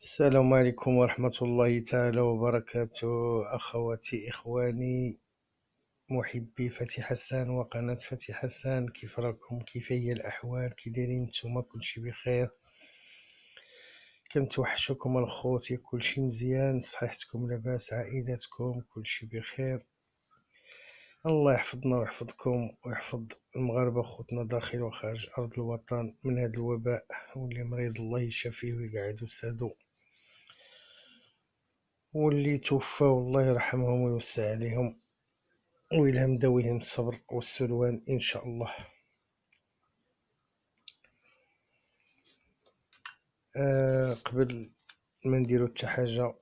السلام عليكم ورحمة الله تعالى وبركاته. أخواتي إخواني محبي فتحي حسان وقناة فتحي حسان، كيف راكم؟ كيف هي الأحوال؟ كي دايرين نتوما؟ كلشي بخير؟ كنتوحشوكم الخوتي، كلشي مزيان؟ صحيحتكم لاباس؟ عائلاتكم كلشي بخير؟ الله يحفظنا ويحفظكم ويحفظ المغاربة خوتنا داخل وخارج أرض الوطن من هذا الوباء، واللي مريض الله يشافيه ويقعدو سادو، واللي توفى والله يرحمهم ويوسع عليهم ويلهم داويهم الصبر والسلوان إن شاء الله. قبل ما نديرو حتى حاجة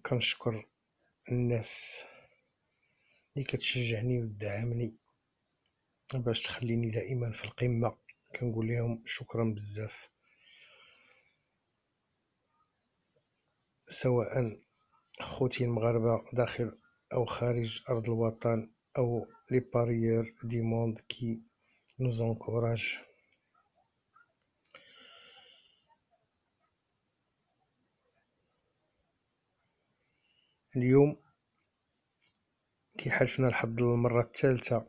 كنشكر الناس اللي كتشجعني وتدعمني باش تخليني دائما في القمة، كنقول لهم شكرا بزاف، سواء خوتي المغاربة داخل أو خارج أرض الوطن أو لي باريور دي موند كي نوز انكوراج. اليوم كي حالفنا الحظ للمرة الثالثة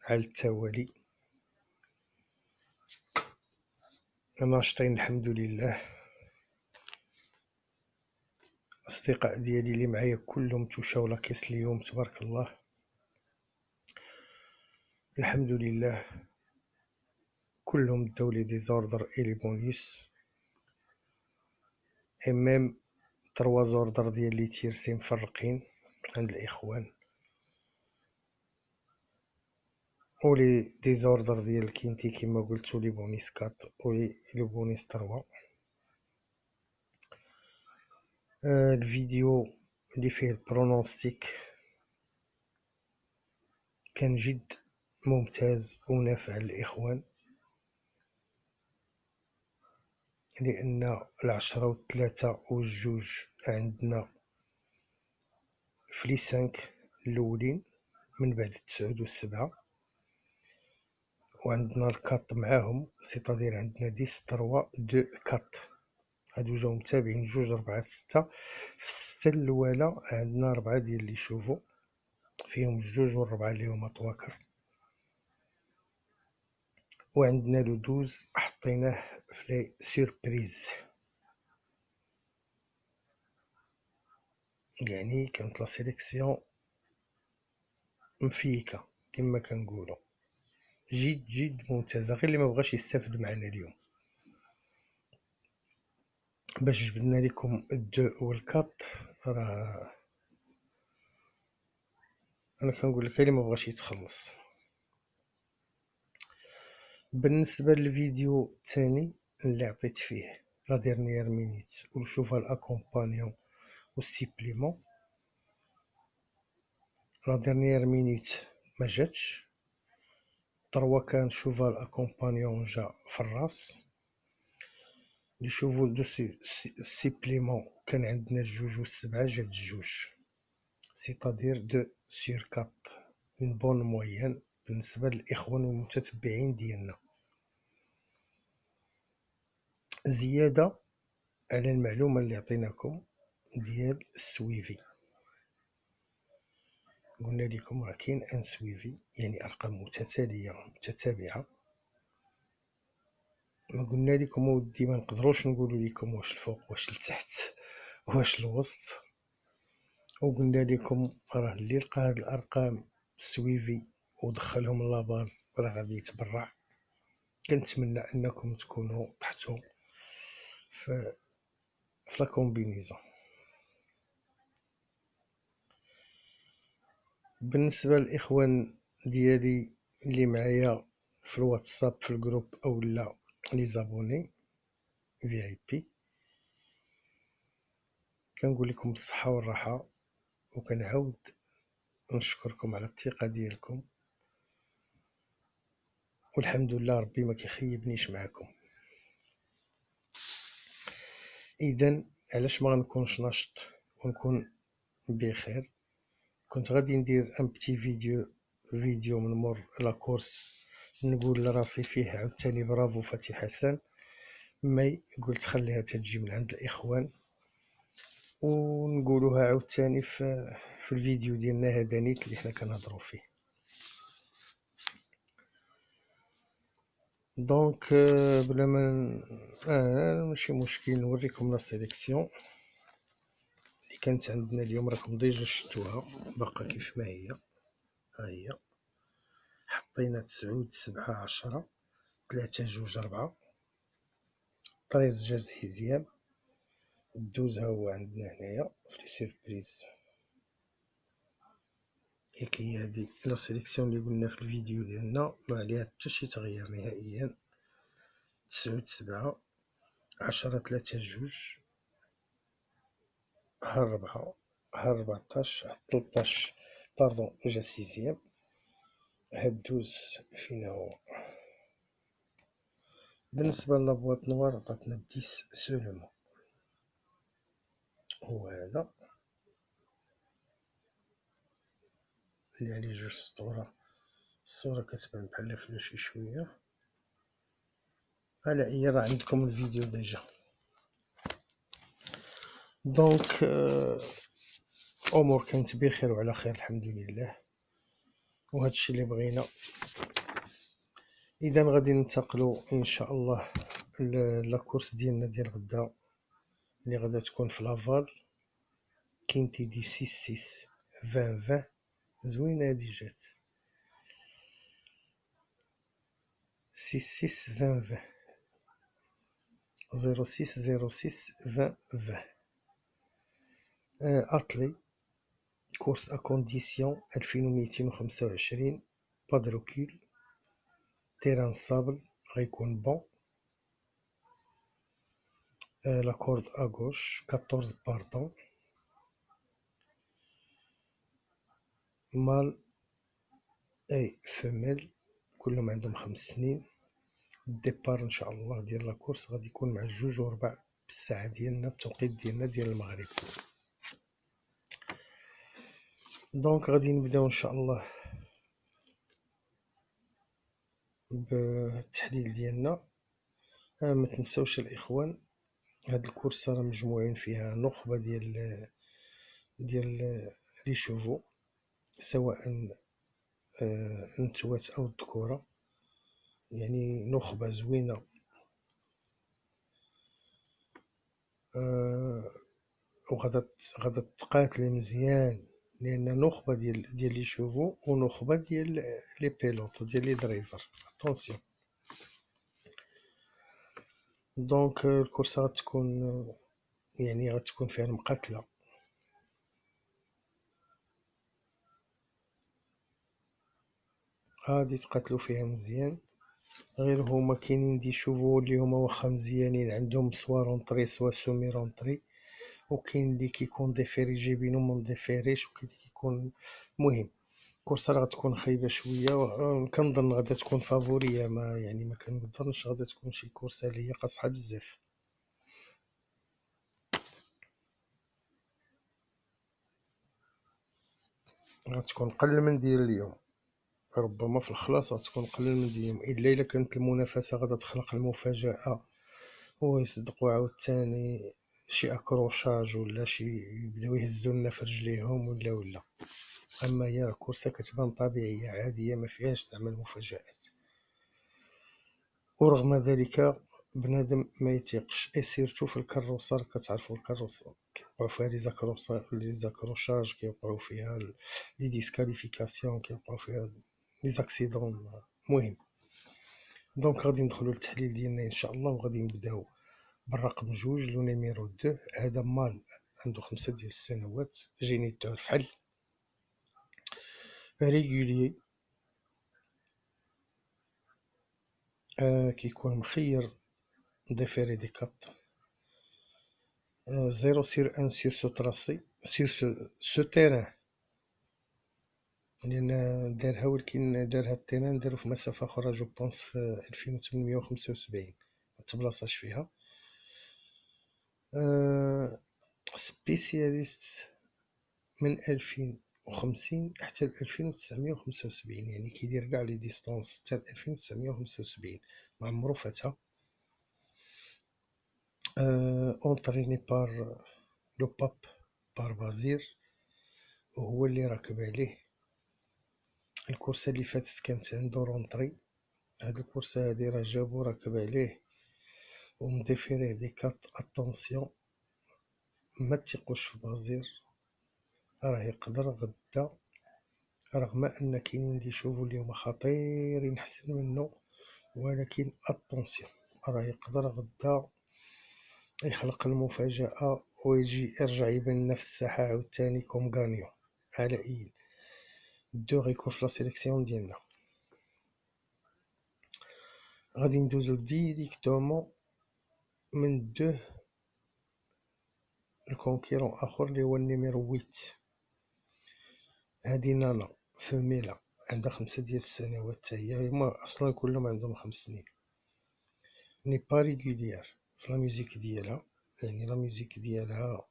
على التوالي ناشطين الحمد لله. الاصدقاء ديالي اللي معايا كلهم توشاو لاكيس اليوم تبارك الله، الحمد لله كلهم داو لي ديزوردر اي لي بونيس اي ميم 3 زوردر ديال لي تيرسي مفرقين عند الاخوان، ولي ديزوردر ديال الكينتي كما قلت، لي بونيس 4 ولي لي بونيس 3. الفيديو اللي فيه البرونوستيك كان جد ممتاز ونافع للاخوان، لان 10 و3 و2 عندنا في لي 5 الاولين من بعد 9 و7، وعندنا الكات معاهم، سيتادير عندنا 10 3 2 4، هادو جاو متابعين 2 4 6. في 6 الاولى عندنا 4 ديال اللي يشوفوا فيهم 2 و4 اللي هما طواكر، وعندنا لو 12 حطيناه في لي سوربريز، يعني كانت لا سيليكسيون مفيكه كما كنقولوا، جد جد ممتازه، غير اللي ما بغاش يستافد معنا اليوم. باش جبدنا لكم الدو والكات، راه انا كنقول لك اللي ما بغاش يتخلص. بالنسبه للفيديو الثاني اللي عطيت فيه لا ديرنيير مينيت ونشوفها الاكومبانيون والسيبليمون، لا ديرنيير مينيت ما جاتش، 3 كان شوفها الاكومبانيون جا في الراس، لي شوفو دو سيبليمون كان عندنا 2 و7 جات 2، سيتادير 2 سور 4، اون بون موين بالنسبه للاخوان والمتتبعين ديالنا، زياده على المعلومه اللي عطيناكم ديال السويفي. قلنا لكم راه كاين ان سويفي، يعني ارقام متتاليه متتابعه. ما قلنا لكم ودي ما نقدروش نقولوا لكم واش الفوق واش لتحت واش الوسط، وقلنا لكم راه اللي لقى هاد الارقام السويفي ودخلهم لاباز راه غادي يتبرع. كنتمنى انكم تكونوا طحتوا في لا كومبينيزون. بالنسبه للاخوان ديالي اللي معايا في الواتساب في الجروب او لا لي زابوني في اي بي، كنقول لكم بالصحه والراحه، وكنعاود نشكركم على الثقه ديالكم، والحمد لله ربي ما كيخيبنيش معكم. اذا علاش ما غنكونش ناشط ونكون بخير؟ كنت غادي ندير ان بتي فيديو من مور لا كورس، نقول لراسي فيه عاوتاني برافو فتحي حسن، مي قلت خليها تجي من عند الاخوان ونقولوها عاوتاني في الفيديو ديالنا هذا نيت اللي حنا كنهضروا فيه. دونك بلا ما ماشي مشكل نوريكم لا سيليكسيون اللي كانت عندنا اليوم. راكم ديجا شفتوها باقا كيف ما هي. ها هي حطينا 9 7 10 3 2 4 13 جاز هزيام. الدوز ها هو عندنا هنايا في لي سيربريز. هي هادي لا سيليكسيون اللي قلنا في الفيديو ديالنا، ما عليها حتى شي تغيير نهائيا. 9 7 10 3 2 ها 4 ها 14 ها 13 باردون جا سيزيام. هاد دوز فينا هو. بالنسبة لابواط نوار عطاتنا 10 سولمون. هو هذا اللي عليه جوج سطورة. الصورة كتبان بحال فلوشي شوية. على اي راه عندكم الفيديو ديجا. دونك امور كانت بخير وعلى خير الحمد لله، وهادشي اللي بغينا. اذا غادي ننتقلوا ان شاء الله لاكورس ديالنا ديال غدا اللي غادا تكون في لافال. كاين تيدي 6 6 20 20 زوينه هادي جات 6 6 20 20 06 06 20 20. اطلي كورس ا كونديسيون 2225 با دو ركول. تيران صابل غيكون بون. لا كورد ا غوش 14 بارطون. مال اي فيميل كلهم عندهم 5 سنين. الديبار ان شاء الله ديال لا كورس غادي يكون مع 2:04 بالساعه ديالنا، التوقيت ديالنا ديال المغرب. دونك غادي نبداو ان شاء الله بالتحليل ديالنا. ما تنساوش الاخوان هاد الكورس راه مجموعين فيها نخبه ديال لي شوفو، سواء النتوات او الذكوره، يعني نخبه زوينه. وغادا تقاتل مزيان، لان نخبه ديال لي شوفو ونخبه ديال لي بيلوت ديال لي دريفر. اتونسيون. دونك الكورسه غتكون يعني غتكون فيها المقاتله. غادي تقاتلوا فيها مزيان. غير هما كاينين دي شوفو اللي هما واخا مزيانين عندهم سوا رونطري سوا سومي رونطري، وكاين اللي كيكون ديفيري جايبينهم من ديفيريش، وكاين اللي كيكون المهم. الكورسه راه غتكون خايبه شويه، كنظن غادا تكون فافوريه، ما يعني ما كنظنش غادا تكون شي كورسه اللي هي قاصحه بزاف. غتكون قل من ديال اليوم، ربما في الخلاص غتكون قل من ديال اليوم، الا كانت المنافسه غادا تخلق المفاجاه ويصدقوا عاوتاني شي اكروشاج ولا شي يبداو يهزوا لنا في رجليهم ولا. اما هي الكورسه كتبان طبيعيه عاديه، ما فيهاش زعما المفاجات. ورغم ذلك بنادم ما يتيقش، اي سيرتو في الكروسه. كتعرفوا الكروسه كيوقعوا فيها لي زاكروشاج، كيوقعوا فيها لي ديسكاليفيكاسيون، كيوقعوا فيها لي زاكسيدون. المهم دونك غادي ندخلوا للتحليل ديالنا ان شاء الله، وغادي نبداو بالرقم 2 لو نيميرو 2. هذا مال عنده 5 ديال السنوات، جينيتور فحل ريغولي. كيكون مخير ديفيري دي كات 0 sur 1 sur ce tracé sur ce terrain، لان دارها ولكن دارها التيران دارو في مسافه اخرى جو بونس في 2875 متبلاصاش فيها. سبيسياليست من 2050 حتى 2975، يعني كيدير كاع لي ديستونس حتى 2975 ما عمرو فاتها. اونتريني بار لو باب بار بازير، وهو اللي راكب عليه. الكورسة اللي فاتت كانت عندو رونطري، هاد الكورسة هادي راه جابو راكب عليه ومديفيريه دي كات. اتونسيون، ما تثقوش في بازير، راه يقدر غدا، رغم ان كاينين دي شوفو اليوم خطيرين احسن منه، ولكن اتونسيون راه يقدر غدا يخلق المفاجأة ويجي يرجع يبان لنا في الساحة عاوتاني كوم غانيون. على اي دو غيكون في لا سيليكسيون ديالنا. غادي ندوزو ديريكتومون من دو الكونكيرون اخر اللي هو النيميرو 8. هادي نانا فميلة عندها 5 ديال السنوات، حتى هي هما اصلا كلهم عندهم 5 سنين. ني با ريغوليير في لا ميوزيك ديالها، يعني لا ميوزيك ديالها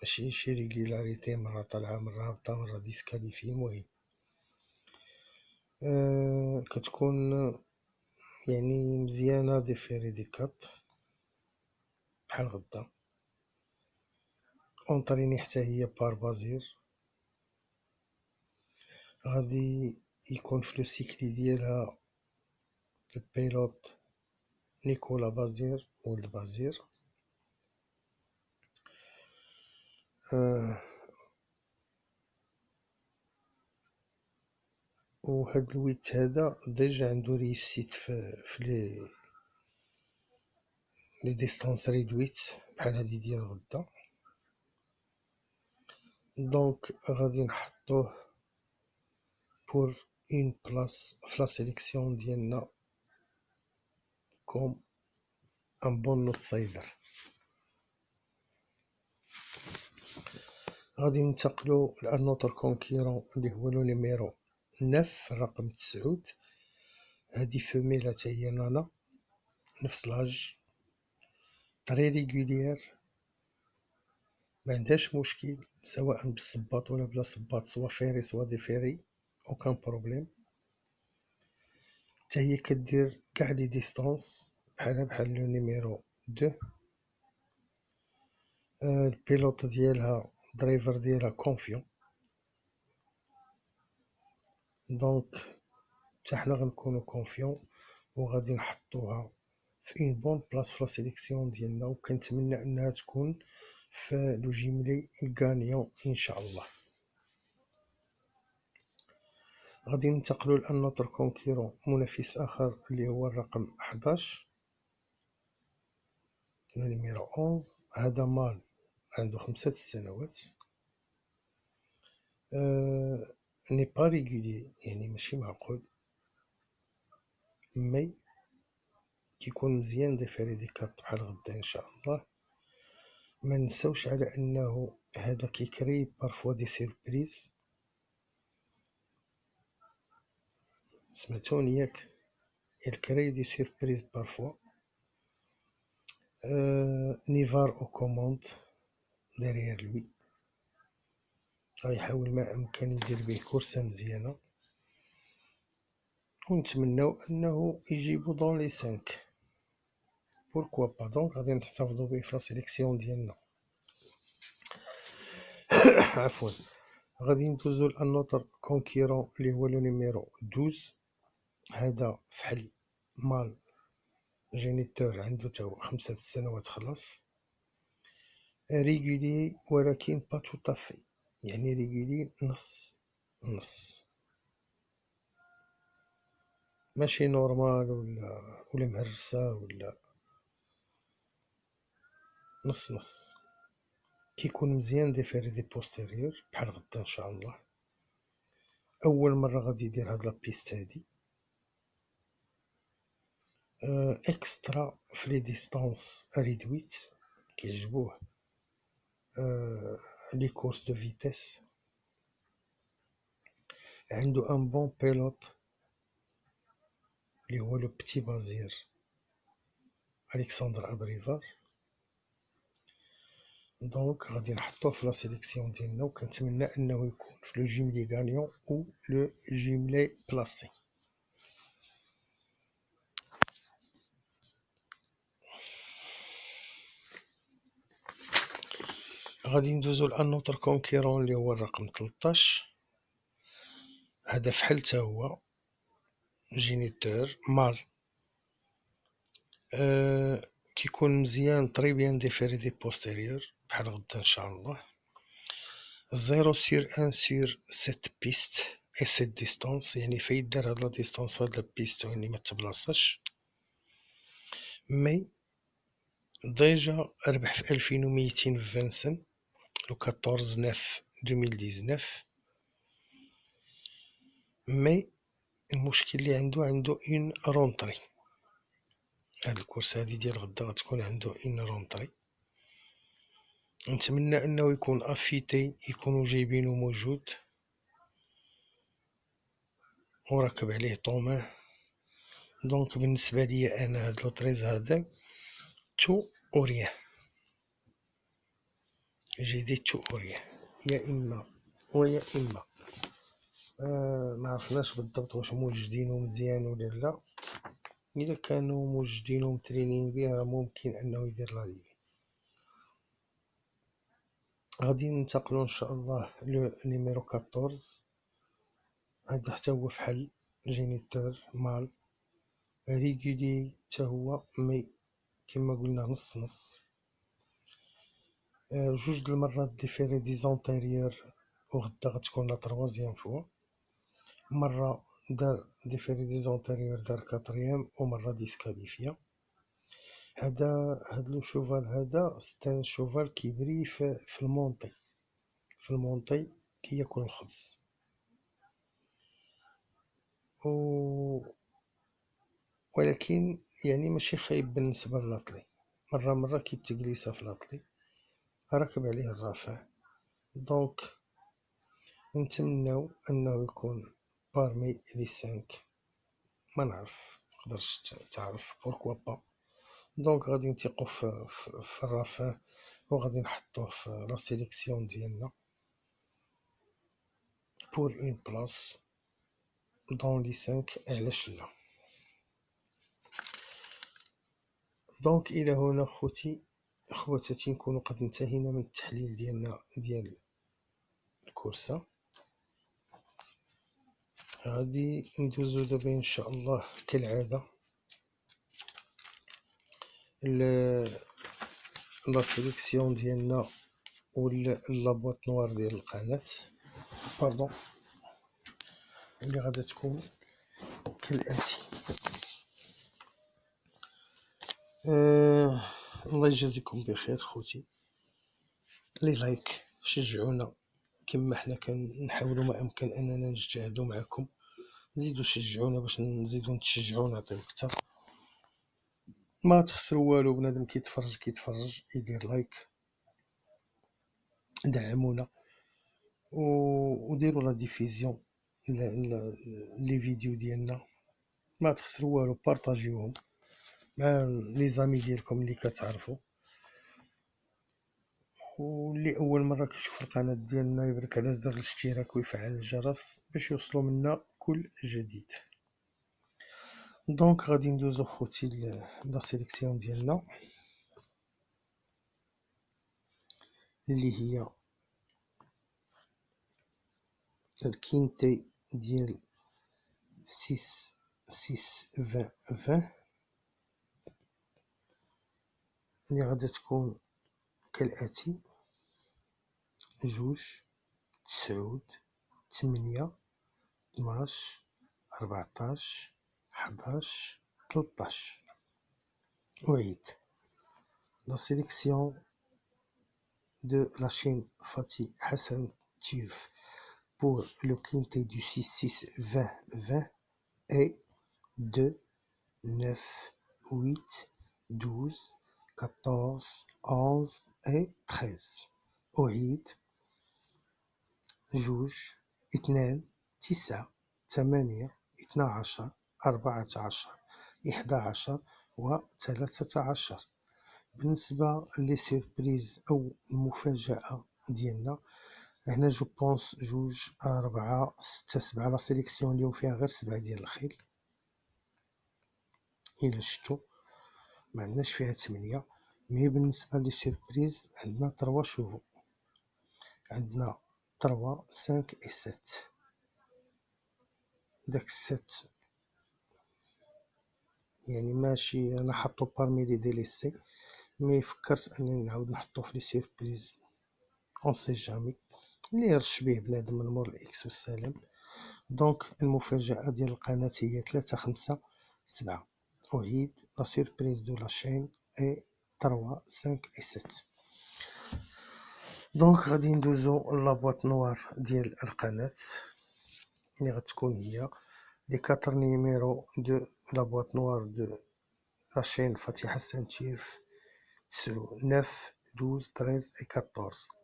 ماشي شي ريغولاريتي، مرة طالعة مرة هابطة مرة ديسكاليفي. المهم كتكون يعني مزيانة ديفيري دي كات بحال غدا. اونطريني حتى هي بار بازير، غادي يكون في لو سيكلي ديالها البيلوت نيكولا بازير ولد بازير. وهاد الويت هذا ديجا عندو ريوسيت في لي ديستانس ريدويت بحال هادي ديال غدا. دونك غادي نحطوه بور اون بلاص في لا سيليكسيون ديالنا كوم ان بون اوتسايدر. غادي ننتقلو لان نوتر كونكيرون اللي هو لو نيميرو 9، الرقم 9. هادي فيميلا حتى هي نانا، نفس لاج، طري ريغوليير، ما عندهاش مشكل سواء بالصباط ولا بلا صباط، سوا فيري سوا ديفيري، اوكان بروبليم. حتى هي كدير كاع لي ديستانس بحال لو نيميرو 2. البيلوت ديالها درايفر ديالها كونفيون. دونك حتى حنا غنكونو كونفيون وغادي نحطوها في اون بون بلاص في لا سيليكسيون ديالنا، وكنتمنى انها تكون في لو جيملي غانيون ان شاء الله. غادي ننتقلو لان نوتر كونكيرون منافس اخر اللي هو الرقم 11 نيميرو 11. هذا مال عنده 5 سنوات، ني با ريغولي يعني ماشي معقول، مي كيكون مزيان ديفيري دي كات بحال غدا ان شاء الله. ما نساوش على انه هذا كيكري بارفوا دي سيربريز. سمعتوني ياك؟ الكري دي سيربريز بارفوا. نيفار او كوموند ديريير لوي، غيحاول ما امكن يدير به كورسه مزيانه، ونتمناو انه يجيبو دون لي 5 بوركوا با. دونك غادي نحتفظوا به في لا سيليكسيون ديالنا. عفوا. غادي ندوزو لان نوتر كونكيرون اللي هو لو نيميرو 12. هذا فحل مال جينيتور عنده تا هو 5 سنوات خلاص. ريغولي ولكن با توتافي، يعني ريغولي نص نص، ماشي نورمال ولا مهرسة ولا نص نص. كيكون مزيان ديفيري دي بوستيريور بحال غدا ان شاء الله. اول مره غادي يدير هاد لابيست هادي. اكسترا في لي ديستانس ريدويت كيعجبوه لي كورس دو فيتيس. عنده ان بون بيلوت اللي هو لو بتي بازير الكسندر ابريفار. دونك غادي نحطوه في لا سيليكسيون ديالنا، وكنتمنى انه يكون في لو جيملي غانيون او لو جيملي بلاسي. غادي ندوزو لانوتر كونكيرون اللي هو الرقم 13. هذا فحل تا هو جينيتور مال كيكون مزيان طري بيان ديفيري دي بوستيريور بحال غدا ان شاء الله. 0 sur 1 sur 7 بيست اي 7 ديستانس، يعني فايت دار هاد لا ديستانس في هاد لا بيست واني ما تبلاصاش. مي ديجا ربح في 2200 في فانسن لو 14/9/2019. مي المشكل اللي عنده اون رونطري. هاد الكورس هادي ديال غدا غتكون عنده اون رونطري. نتمنى انه يكون افيتي، يكونوا جايبينه موجود وراكب عليه طوماه. دونك بالنسبه ليا انا هاد لوطريز هذا تو اوريان، جي دي تو اوريان، يا اما ويا اما ما عرفناش بالضبط واش موجدينه مزيان ولا لا. الا كانوا موجدينه مترينين بيه ممكن انه يدير لا ليفي. غادي ننتقلوا ان شاء الله لو نيميرو 14. هذا حتى هو فحل جينيتور مال ريغولي حتى هو، مي كما قلنا نص نص. جوج د المرات ديفيري دي زونتيريور، وغدا غتكون لا تروازيام فوا. مرة دار ديفيري دي زونتيريور دار كاتريام، ومرة ديسكاليفيا. هاد لو شوفال هذا ستان شوفال كيبري في المونطي، في المونطي كياكل الخبز. ولكن يعني ماشي خايب بالنسبة للاطلي. مرة كيتجليسا في الاطلي راكب عليه الرافع. دونك نتمناو انه يكون بارمي لي 5. ما نعرف، تقدرش تعرف بوركوا با. دونك غادي نثيقو في الرافع، وغادي نحطوه في لا سيليكسيون ديالنا بور اون بلاص دون لي 5. علاش لا؟ دونك الى هنا خوتي خواتاتي نكونوا قد انتهينا من التحليل ديالنا ديال الكورسة. غادي ندوزو دابا ان شاء الله كالعاده لا سيليكسيون ديالنا ولا لا بواط نوار ديال القناه، باردون، اللي غادا تكون كالاتي. الله يجازيكم بخير خوتي. لي لايك، شجعونا كما حنا كنحاولوا ما امكن اننا نجتهدوا معكم. زيدوا شجعونا باش نزيدوا نتشجعوا ونعطيو اكثر. ما تخسروا والو، بنادم كيتفرج يدير لايك. دعمونا وديروا لا ديفيزيون لي فيديو ديالنا. ما تخسروا والو، بارطاجيوهم مع لي زامي ديالكم اللي كتعرفوا. واللي اول مره كيشوف القناه ديالنا يبارك على زر الاشتراك ويفعل الجرس باش يوصلوا منا كل جديد. دونك غادي ندوزو خوتي لا سيليكسيون ديالنا اللي هي الكينتي ديال 6 6 20 20 اللي غادا تكون كالاتي: 2 9 8 12 14 11 13. أعيد: لا سيليكسيون de la chaîne Fatih Hassan Turf pour le quintet du 6-6-20-20 est 2, 9, 8, 12, 14, 11 et 13. أعيد: 2 2 9 8 12 14 11 و13. بالنسبة لي سيربريز أو المفاجأة ديالنا، هنا جو بونس 2 4 6 7. لا سيليكسيون اليوم فيها غير 7 ديال الخيل. إلا شتو ما عندناش فيها 8. مي بالنسبة لي سيربريز عندنا 3 شوفو. عندنا 3 5 و 7. داك 7 يعني ماشي انا حاطو بارمي لي دي ليسي، مي فكرت انني نعاود نحطو في لي سيربريز اون سي جامي اللي يرش بيه بنادم من مور الاكس والسلام. دونك المفاجأة ديال القناة هي 3 5 7. أعيد لا سيربريز دو لا شين اي 3 5 و 7. دونك غادي ندوزو لا بواط نوار ديال القناة اللي غتكون هي لي 4 نيميرو دو لا بواط نوار دو لا شين فاتحة سانتيرف 9 12 13 و 14.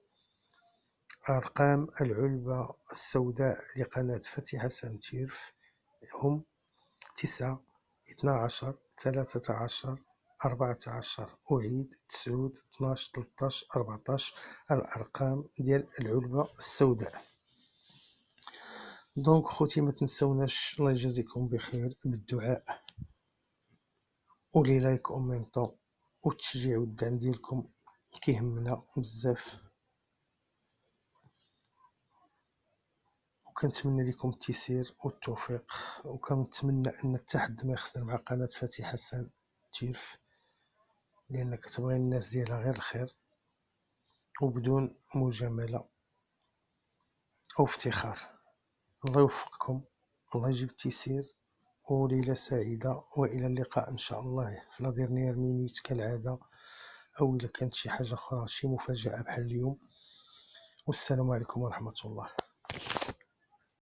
أرقام العلبة السوداء لقناة فاتحة سانتيرف هم 9 12 13 14. أعيد 9 12 13 14 الأرقام ديال العلبة السوداء. دونك خوتي ما تنسوناش الله يجازيكم بخير بالدعاء ولي لايك او ميم طون والتشجيع والدعم ديالكم كيهمنا بزاف، وكنتمنى لكم التيسير والتوفيق، وكنتمنى ان حتى حد ما يخسر مع قناة فاتح حسن تيرف، لان كتبغي الناس ديالها غير الخير وبدون مجاملة او افتخار. الله يوفقكم، الله يجيب التيسير وليلة سعيدة، والى اللقاء ان شاء الله في لا ديرنيير مينوت كالعادة، او الا كانت شي حاجة اخرى شي مفاجأة بحال اليوم. والسلام عليكم ورحمة الله.